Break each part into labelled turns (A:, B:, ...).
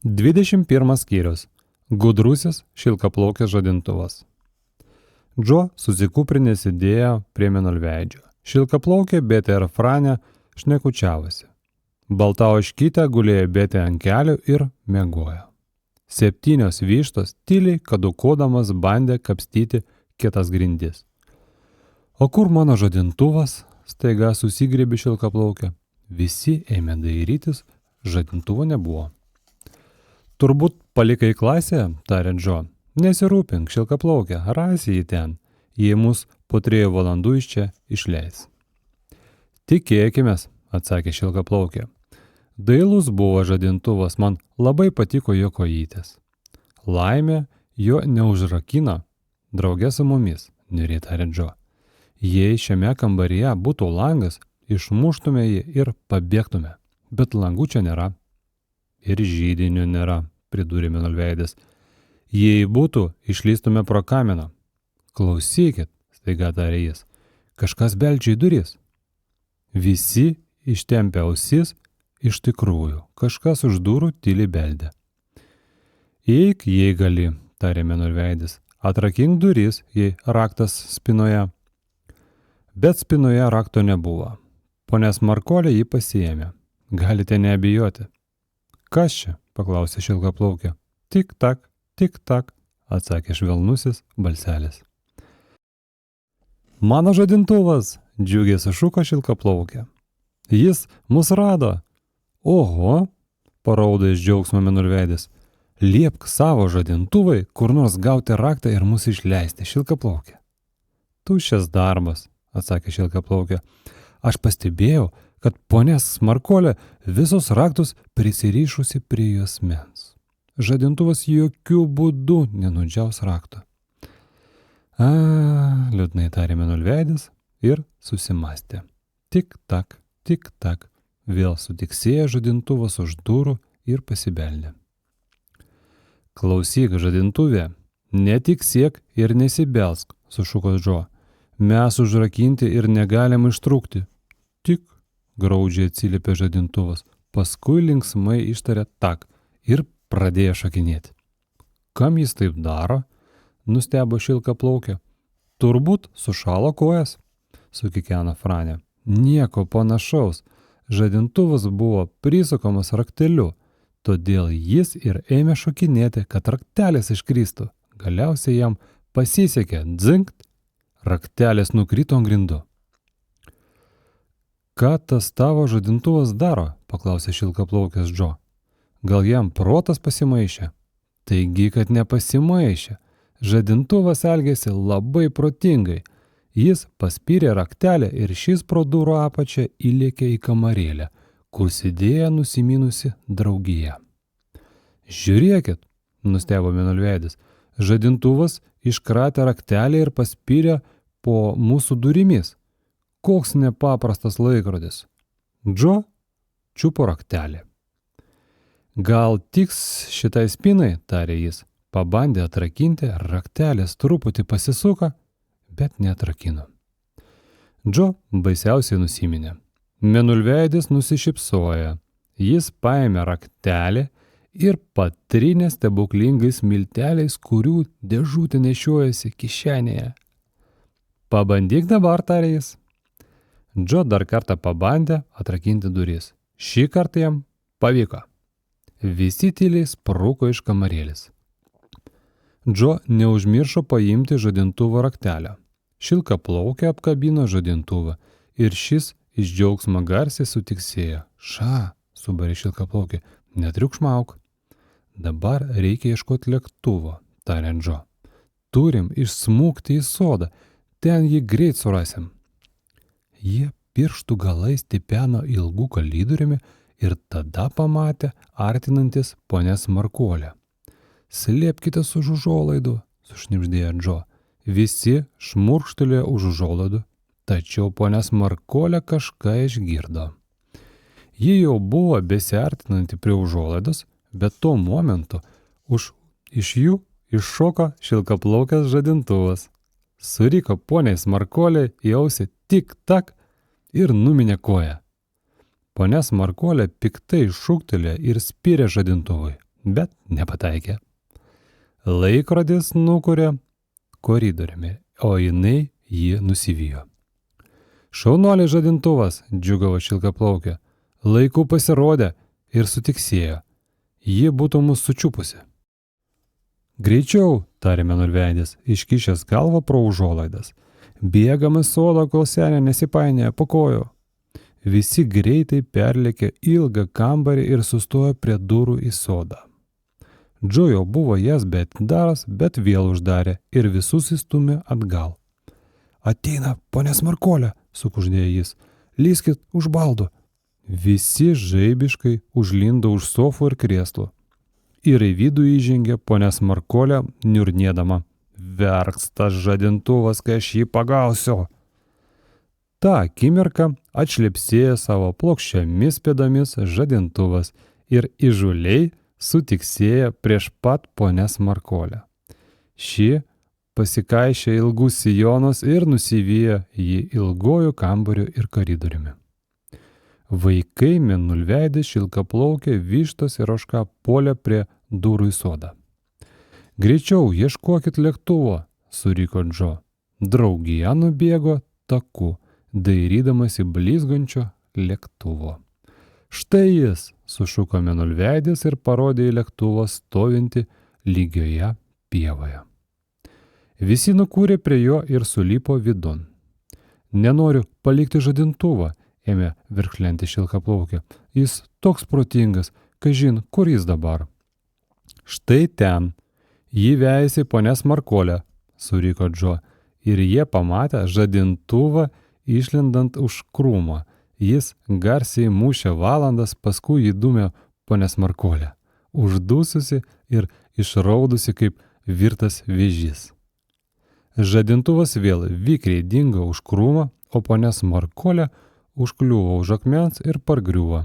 A: 21 skyrius. Gudrusis šilkaplaukės žadintuvas. Džo susikūprinęs sėdėjo prie mėnulveidžio. Šilkaplaukė Betė ir Franė šnekučiavosi. Balta ožkytė gulėjo Betė ant kelių ir miegojo. 7 vištos tyliai kadukodamas bandė kapstyti kitas grindis. O kur mano žadintuvas? Staiga susigrėbė šilkaplaukė. Visi ėmė dairytis, žadintuvo nebuvo. Turbūt palikai klasėje, tarė Džo. Nesirūpink, šilkaplaukė, rasi jį ten. Jie mus po 3 valandų iš čia išleis. Tikėkimės, atsakė šilkaplaukė. Dailus buvo žadintuvas, man labai patiko jo kojytės. Laimė jo neužrakino, draugė su mumis, niūriai tarė Džo. Jei šiame kambaryje būtų langas, išmuštume jį ir pabėgtume, bet langų čia nėra. Ir židinių nėra, pridūrė mėnulveidis. Jei būtų, išlystume pro kaminą. Klausykit, staiga tarė jis, kažkas beldžia į duris. Visi ištempė ausis, iš tikrųjų, kažkas už durų tyliai beldė. Eik, jei gali, tarė mėnulveidis, atrakink duris, jei raktas spinoje. Bet spinoje rakto nebuvo. Ponia Smarkolė jį pasiėmė. Galite neabijoti. Kas čia? Paklausė šilkaplaukė. Tik tak, atsakė švelnusis balselis. Mano žadintuvas, džiugiai sušuko šilkaplaukė. Jis mus rado. Oho, paraudo iš džiaugsmo mėnulveidis. Liepk savo žadintuvai, kur nors gauti raktą ir mus išleisti, šilkaplaukė. Tuščias darbas, atsakė šilkaplaukė. Aš pastebėjau, kad ponia Smarkolė visus raktus prisirišusi prie jos mens. Žadintuvas jokių būdų nenudžiaus rakto. Liūdnai tarė mėnulveidis ir susimastė. Tik tak, vėl sutiksėjo žadintuvas už durų ir pasibeldė. Klausyk, žadintuvė, netiksėk ir nesibelsk, sušuko Džo. Mes užrakinti ir negalim ištrūkti. Tik, graudžiai atsiliepė žadintuvas, paskui linksmai ištarė tak ir pradėjo šokinėti. Kam jis taip daro? Nustebo šilkaplaukė. Turbūt sušalo kojas, sukikeno Franė. Nieko panašaus. Žadintuvas buvo prisukamas rakteliu, todėl jis ir ėmė šokinėti, kad raktelis iškristų. Galiausiai jam pasisekė, dzingt, raktelis nukrito ant grindų. Ką tas tavo žadintuvas daro? Paklausė šilkaplaukės Džo. Gal jam protas pasimaišė? Taigi, kad nepasimaišė. Žadintuvas elgėsi labai protingai. Jis paspyrė raktelę ir šis pro durų apačią įlėkė į kamarėlę, kur sėdėjo nusiminusi draugija. Žiūrėkit, nustebo mėnulveidis, žadintuvas iškratė raktelę ir paspyrė po mūsų durimis. Koks nepaprastas laikrodis. Džo čiupo raktelį. Gal tiks šitai spinai, tarė jis. Pabandė atrakinti, raktelis truputį pasisuka, bet neatrakino. Džo baisiausiai nusiminė. Mėnulveidis nusišypsojo. Jis paėmė raktelį ir patrynė stebuklingais milteliais, kurių dėžutė nešiojasi kišenėje. Pabandyk dabar, tarė jis. Džo dar kartą pabandė atrakinti duris. Šį kartą jam pavyko. Visi tyliai spruko iš kamarėlis. Džo neužmiršo paimti žadintuvo raktelę. Šilkaplaukė apkabino žadintuvą ir šis iš džiaugsmo garsiai sutiksėjo. Ša, subarė šilkaplaukė, netriukšmauk. Dabar reikia ieškoti lėktuvo, tarė Džo. Turim išsmukti į sodą, ten jį greit surasim. Jie pirštų galais tipeno ilgų kalidoriumi ir tada pamatė artinantis ponia Smarkolę. Slėpkitės už užuolaidų, sušnibždėjo Džo. Visi šmurkštelėjo už užuolaidų, tačiau ponia Smarkolė kažką išgirdo. Ji jau buvo besiartinanti prie užuolaidos, bet tuo momentu iš jų iššoko šilkaplaukės žadintuvas. Suriko poniai Smarkolė į ausį tik tak ir numinė koją. Ponia Smarkolė piktai šūktelėjo ir spyrė žadintuvui. bet nepataikė. Laikrodis nukurė koridoriumi, o jinai jį nusivijo. Šaunuolė žadintuvas, džiugavo šilkaplaukė, laiku pasirodė ir sutiksėjo. Ji būtų mus sučiupusi. Greičiau, tarė Mėnulveidis, iškišęs galvą pro užuolaidas. Bėgam į sodą, kol senė nesipainioja po kojų. Visi greitai perlėkė ilgą kambarį ir sustojo prie durų į sodą. Džo jau buvo jas beatidaręs, bet vėl uždarė ir visus įstumė atgal. Ateina ponia Smarkolė, sukuždėjo jis. Lyskit už baldų. Visi žaibiškai užlindo už sofų ir krėslų. Ir į vidų įžengė ponia Smarkolė niurnėdama. Verks tas žadintuvas, kai aš jį pagausiu. Ta akimirką atšlepsėjo savo plokščiamis pėdomis žadintuvas ir įžuliai sutiksėjo prieš pat ponę Smarkolę. Ši pasikaišė ilgus sijonus ir nusivijo jį ilgojų kambarių ir koridoriumi. Vaikai Mėnulveidis, Šilkaplaukė, Vištos ir Ožka puolė prie durų į sodą. Greičiau ieškokit lėktuvo, suriko Džo. Draugija nubėgo taku, dairydamas į blizgančio lėktuvo. Štai jis, sušuko Mėnulveidis ir parodė į lėktuvą stovintį lygioje pievoje. Visi nukūrė prie jo ir sulipo vidun. Nenoriu palikti žadintuvą, ėmė virkšlenti Šilkaplaukė. Jis toks protingas, kažin, kur jis dabar. Štai ten, jį vejasi ponia Smarkolė, suriko Džo, ir jie pamatė žadintuvą išlendant už krūmą. Jis garsiai mušė valandas, paskui jį dūmė ponia Smarkolė, uždususi ir išraudusi kaip virtas vėžys. Žadintuvas vėl vikriai dingo už krūmą, o ponia Smarkolė užkliuvo už akmens ir pargriuvo.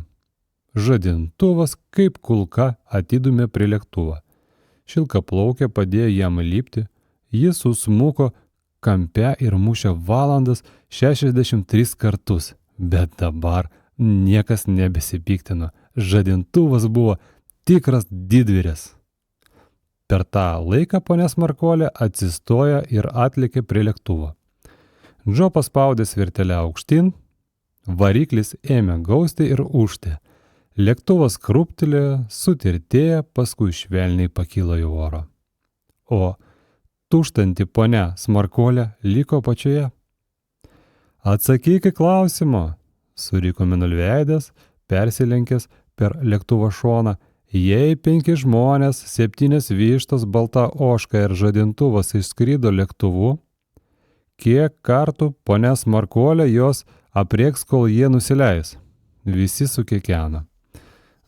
A: Žadintuvas kaip kulka atidūmė prie lėktuvą. Šilkaplaukė padėjo jam lipti, jis susmuko kampe ir mušė valandas 63 kartus, bet dabar niekas nebesipiktino. Žadintuvas buvo tikras didvyris. Per tą laiką ponia Smarkolė atsistojo ir atlėkė prie lėktuvo. Džo paspaudė svirtelę aukštyn, variklis ėmė gausti ir ūžti. Lėktuvas krūptelėjo, sutirtėjo, paskui švelniai pakilo į orą. O tūžtanti ponia Smarkolė liko pačioje. Atsakyk į klausimą, suriko Mėnulveidis, persilenkęs per lėktuvo šoną. Jei 5 žmonės, 7 vištos, balta ožka ir žadintuvas išskrido lėktuvu, kiek kartų ponia Smarkolė jos aprieks, kol jie nusileis? Visi sukikeno.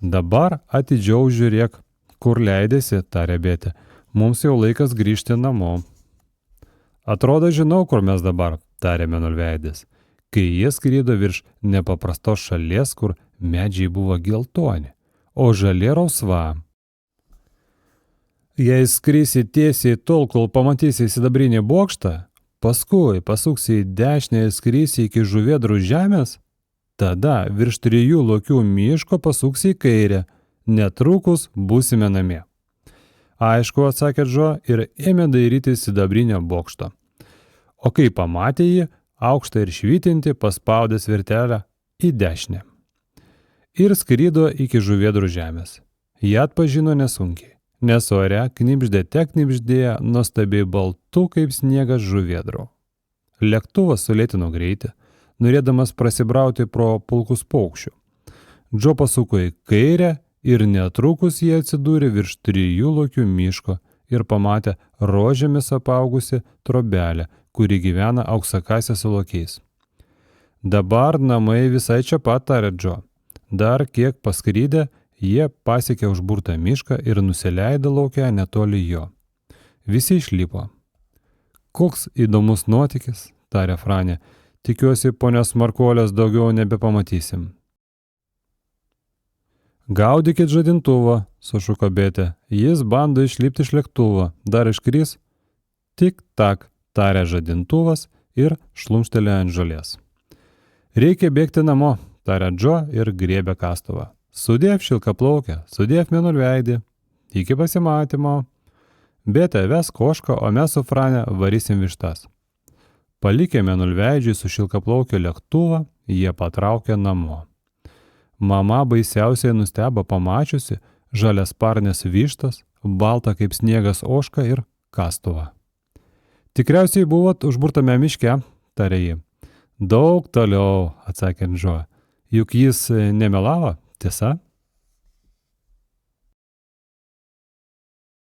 A: Dabar atidžiau žiūrėk, kur leidėsi, tarė Betė. Mums jau laikas grįžti namo. Atrodo, žinau, kur mes dabar, tarė Mėnulveidis, kai jie skrido virš nepaprastos šalies, kur medžiai buvo geltoni, o žalia rausva. Jei skrisi tiesiai tol, kol pamatysi sidabrinį bokštą, paskui pasuksi į dešinę ir skrisi iki Žuvėdrų žemės, tada virš 3 lokių miško pasuksi į kairę, netrukus būsime namie. Aišku, atsakė Džo ir ėmė dairyti sidabrinio bokšto. O kai pamatė jį, aukštą ir švytinti, paspaudė svirtelę į dešinę. Ir skrido iki Žuvėdrų žemės. Jie atpažino nesunkiai, nes ore knibždėjo nuostabiai baltų kaip sniegas žuvėdrų. Lėktuvas sulėtino greitį, norėdamas prasibrauti pro pulkus paukščių. Džo pasuko į kairę ir netrukus jie atsidūrė virš 3 lokių miško ir pamatė rožėmis apaugusi trobelę, kuri gyvena auksakasė su lokiais. Dabar namai visai čia pat, tarė Džo. Dar kiek paskrydę, jie pasiekė užburtą mišką ir nusileido lauke netoli jo. Visi išlipo. Koks įdomus nuotykis, tarė Franė. Tikiuosi, ponios Smarkolės daugiau nebepamatysim. Gaudykit žadintuvą, sušuko Betė. Jis bando išlipti iš lėktuvo. Dar iškris? Tik tak, tarė žadintuvas ir šlumštelė ant žolės. Reikia bėgti namo, tarė Džo ir griebė kastuvą. Sudėv Šilkaplaukę, sudėv Mėnulveidį, Iki pasimatymo. Bėte vesk Ožką, o mes su Frane varysim vištas. Palikę Mėnulveidžiui su šilkaplaukio lėktuvą, jie patraukė namo. Mama baisiausiai nustebo pamačiusi žaliasparnės vištas, baltą kaip sniegas Ožką ir kastuvą. Tikriausiai buvot užburtame miške, tarė ji. Daug toliau, atsakė Džo. Juk jis nemelavo, tiesa?